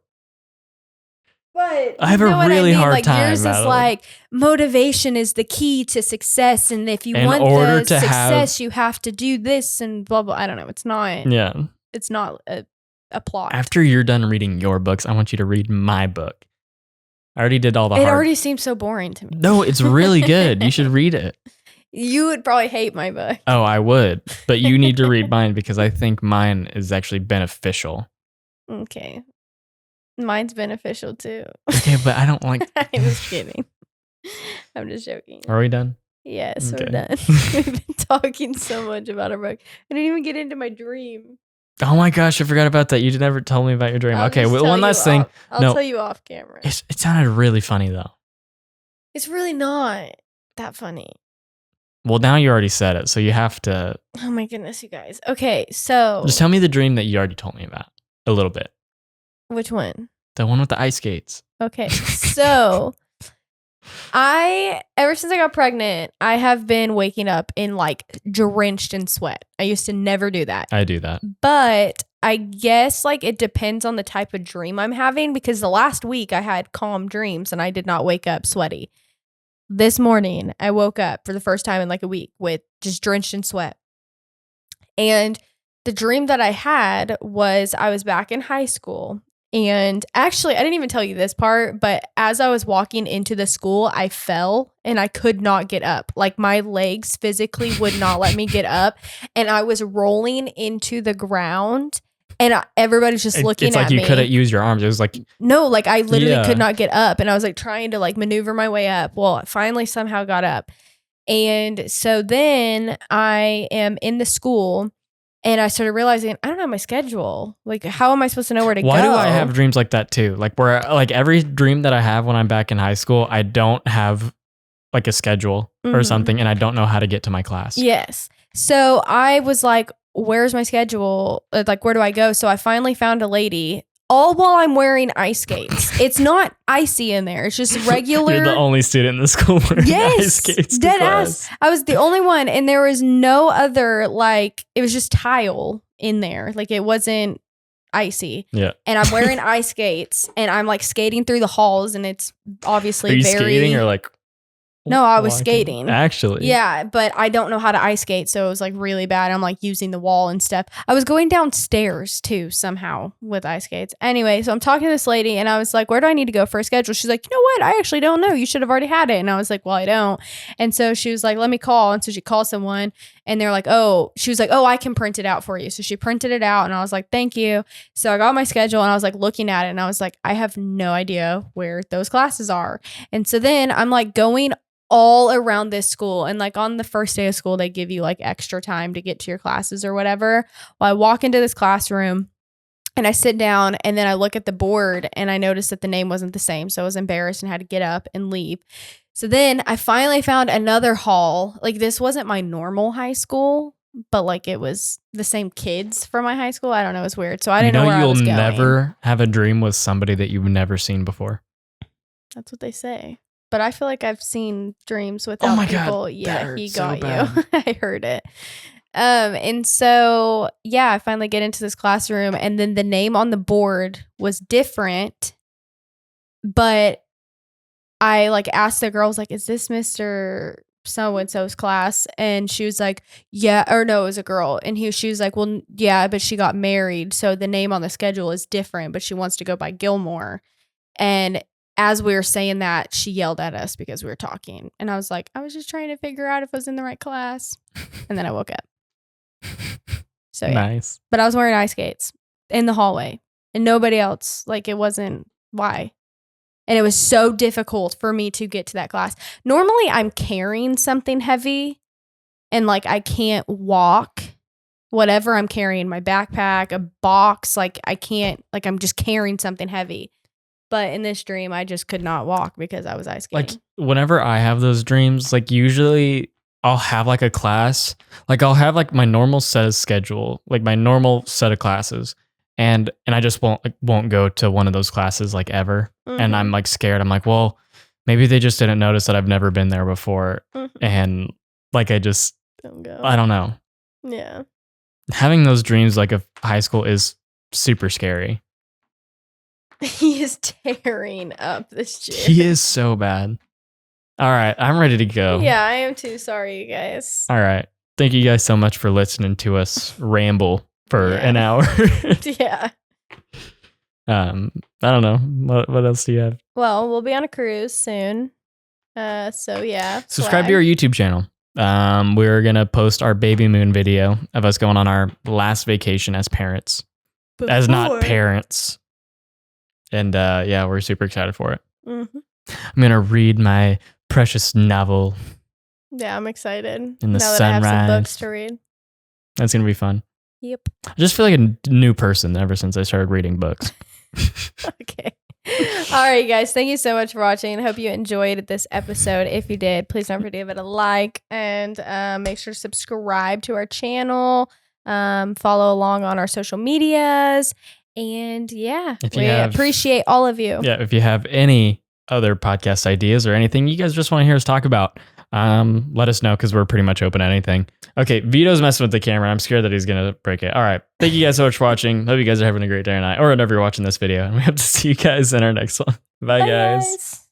But I have a really hard time. Yours is like motivation is the key to success, and if you want the success, you have to do this and blah blah. I don't know. It's not. Yeah. It's not a plot. After you're done reading your books, I want you to read my book. I already did all the hard. It already seems so boring to me. No, it's really good. You should read it. You would probably hate my book. Oh, I would. But you need to read mine, because I think mine is actually beneficial. Okay. Mine's beneficial too. Okay, but I don't like. I'm just kidding. I'm just joking. Are we done? Yes, we're done. We've been talking so much about our book. I didn't even get into my dream. Oh my gosh, I forgot about that. You never told me about your dream. Okay, well, one last thing. I'll tell you off camera. It sounded really funny though. It's really not that funny. Well, now you already said it, so you have to. Oh my goodness, you guys. Okay, so. Just tell me the dream that you already told me about a little bit. Which one? The one with the ice skates. Okay, so ever since I got pregnant, I have been waking up in like drenched in sweat. I used to never do that. I do that. But I guess like it depends on the type of dream I'm having, because the last week I had calm dreams and I did not wake up sweaty. This morning I woke up for the first time in like a week with just drenched in sweat. And the dream that I had was I was back in high school. And actually, I didn't even tell you this part, but as I was walking into the school, I fell and I could not get up. Like my legs physically would not let me get up. And I was rolling into the ground and everybody's just looking at me. It's like you couldn't use your arms. It was like... No, like I literally could not get up. And I was like trying to like maneuver my way up. Well, I finally somehow got up. And so then I am in the school. And I started realizing I don't have my schedule. Like, how am I supposed to know where to go? Why do I have dreams like that too? Like where, like every dream that I have when I'm back in high school, I don't have like a schedule or something, and I don't know how to get to my class. Yes. So I was like, where's my schedule? Like, where do I go? So I finally found a lady, all while I'm wearing ice skates. It's not icy in there. It's just regular. You're the only student in the school wearing ice skates. Dead ass. I was the only one, and there was no other, like, it was just tile in there. Like, it wasn't icy. Yeah. And I'm wearing ice skates, and I'm like skating through the halls, and it's obviously Are you skating or like... No, I was skating. Actually. Yeah, but I don't know how to ice skate, so it was like really bad. I'm like using the wall and stuff. I was going downstairs too somehow with ice skates. Anyway, so I'm talking to this lady and I was like, where do I need to go for a schedule? She's like, you know what? I actually don't know. You should have already had it. And I was like, well, I don't. And so she was like, let me call. And so she called someone and they're like, oh, she was like, oh, I can print it out for you. So she printed it out and I was like, thank you. So I got my schedule and I was like looking at it and I was like, I have no idea where those classes are. And so then I'm like going all around this school, and like on the first day of school they give you like extra time to get to your classes or whatever. Well, I walk into this classroom and I sit down and then I look at the board and I noticed that the name wasn't the same, so I was embarrassed and had to get up and leave. So then I finally found another hall. Like, this wasn't my normal high school, but like it was the same kids from my high school. I don't know, it's weird. So I didn't know where I was going. You'll never have a dream with somebody that you've never seen before. That's what they say. But I feel like I've seen dreams without people. God, yeah, he so got bad. you. I heard it. And so, yeah, I finally get into this classroom and then the name on the board was different. But I like asked the girls, like, is this Mr. so-and-so's class? And she was like, yeah, or no, it was a girl. And she was like, well, yeah, but she got married. So the name on the schedule is different, but she wants to go by Gilmore. And as we were saying that, she yelled at us because we were talking. And I was like, I was just trying to figure out if I was in the right class. And then I woke up. So yeah. Nice. But I was wearing ice skates in the hallway and nobody else. Like, it wasn't why. And it was so difficult for me to get to that class. Normally I'm carrying something heavy and like I can't walk. Whatever I'm carrying, my backpack, a box, like I can't, like I'm just carrying something heavy. But in this dream, I just could not walk because I was ice skating. Like, whenever I have those dreams, like usually I'll have like a class, like I'll have like my normal set of schedule, like my normal set of classes. And I just won't go to one of those classes like ever. Mm-hmm. And I'm like scared. I'm like, well, maybe they just didn't notice that I've never been there before. Mm-hmm. And like, I just, don't go. I don't know. Yeah. Having those dreams like of high school is super scary. He is tearing up this chair. He is so bad. All right. I'm ready to go. Yeah, I am too. Sorry, you guys. All right. Thank you guys so much for listening to us ramble for an hour. Yeah. I don't know. What else do you have? Well, we'll be on a cruise soon. So yeah. Subscribe to our YouTube channel. We're going to post our baby moon video of us going on our last vacation as parents. As not parents. And yeah, we're super excited for it. Mm-hmm. I'm going to read my precious novel. Yeah, I'm excited. In the now sunrise. That I have some books to read. That's going to be fun. Yep. I just feel like a new person ever since I started reading books. Okay. All right, guys. Thank you so much for watching. I hope you enjoyed this episode. If you did, please don't forget to give it a like and make sure to subscribe to our channel. Follow along on our social medias. And yeah, we appreciate all of you. Yeah, if you have any other podcast ideas or anything you guys just want to hear us talk about, let us know because we're pretty much open to anything. Okay, Vito's messing with the camera. I'm scared that he's gonna break it. All right, thank you guys so much for watching. Hope you guys are having a great day tonight, or whenever you're watching this video. And we hope to see you guys in our next one. Bye guys.